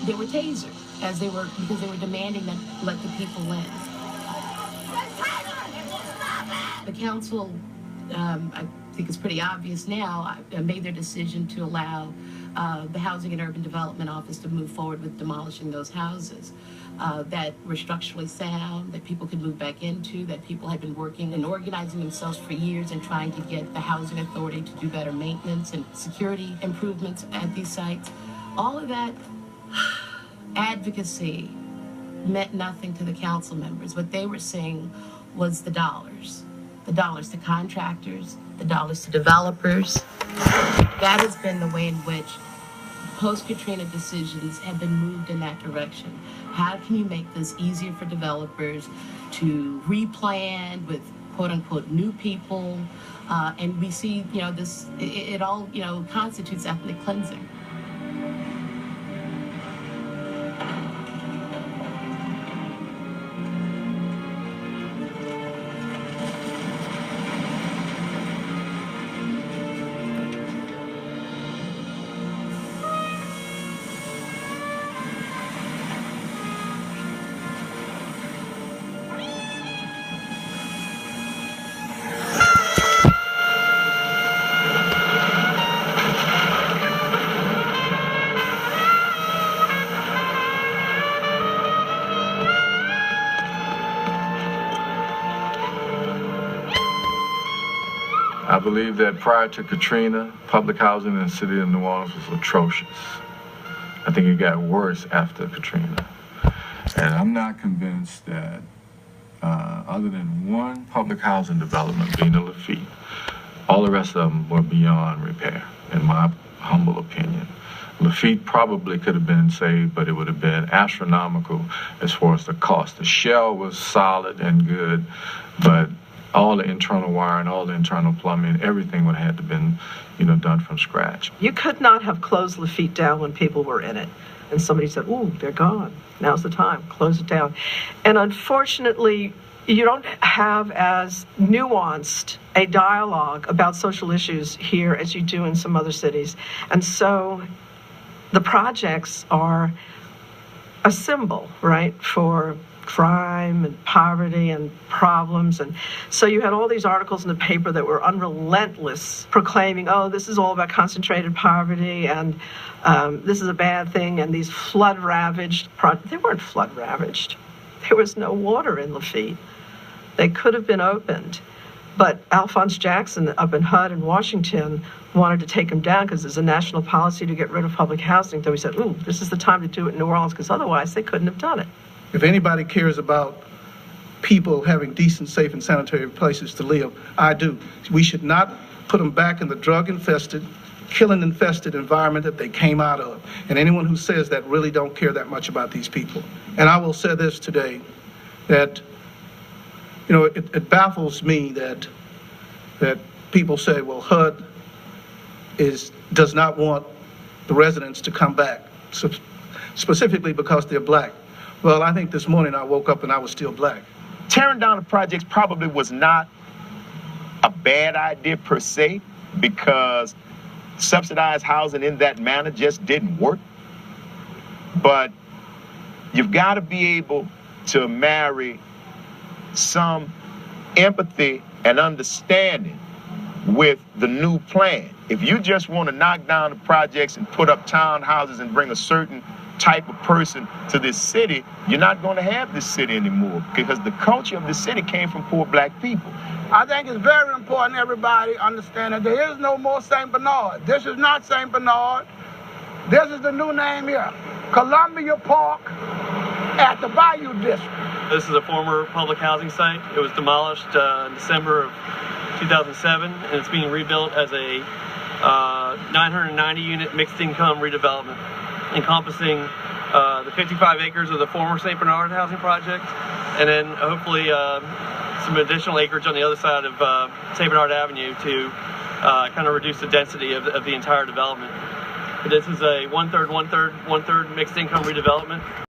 they were tasered because they were demanding that let the people in. The council, I think it's pretty obvious now, made their decision to allow the Housing and Urban Development Office to move forward with demolishing those houses that were structurally sound, that people could move back into, that people had been working and organizing themselves for years and trying to get the housing authority to do better maintenance and security improvements at these sites. All of that advocacy meant nothing to the council members. What they were seeing was the dollars to contractors, the dollars to developers. That has been the way in which post-Katrina decisions have been moved in that direction. How can you make this easier for developers to replan with quote-unquote new people? And we see, this, it all, constitutes ethnic cleansing. I believe that prior to Katrina, public housing in the city of New Orleans was atrocious. I think it got worse after Katrina. And I'm not convinced that other than one public housing development being in Lafitte, all the rest of them were beyond repair, in my humble opinion. Lafitte probably could have been saved, but it would have been astronomical as far as the cost. The shell was solid and good, but all the internal wiring, all the internal plumbing, everything would have had to been, done from scratch. You could not have closed Lafitte down when people were in it. And somebody said, ooh, they're gone. Now's the time, close it down. And unfortunately, you don't have as nuanced a dialogue about social issues here as you do in some other cities. And so the projects are a symbol, right, for crime and poverty and problems. And so you had all these articles in the paper that were unrelentless, proclaiming, oh, this is all about concentrated poverty and this is a bad thing. And these flood-ravaged projects, they weren't flood-ravaged. There was no water in Lafitte. They could have been opened. But Alfonso Jackson up in HUD in Washington wanted to take them down because there's a national policy to get rid of public housing. So we said, ooh, this is the time to do it in New Orleans because otherwise they couldn't have done it. If anybody cares about people having decent, safe, and sanitary places to live, I do. We should not put them back in the drug-infested, killing-infested environment that they came out of. And anyone who says that really don't care that much about these people. And I will say this today, that, it baffles me that people say, well, HUD does not want the residents to come back, specifically because they're black. Well, I think this morning I woke up and I was still black. Tearing down the projects probably was not a bad idea per se, because subsidized housing in that manner just didn't work. But you've got to be able to marry some empathy and understanding with the new plan. If you just want to knock down the projects and put up townhouses and bring a certain type of person to this city, you're not going to have this city anymore, because the culture of the city came from poor black people. I think it's very important everybody understand that there is no more St. Bernard. This is not St. Bernard. This is the new name here, Columbia Park at the Bayou District. This is a former public housing site. It was demolished in December of 2007, and it's being rebuilt as a 990-unit mixed-income redevelopment, encompassing the 55 acres of the former St. Bernard housing project, and then hopefully some additional acreage on the other side of St. Bernard Avenue to kind of reduce the density of the entire development. But this is a one-third mixed-income redevelopment.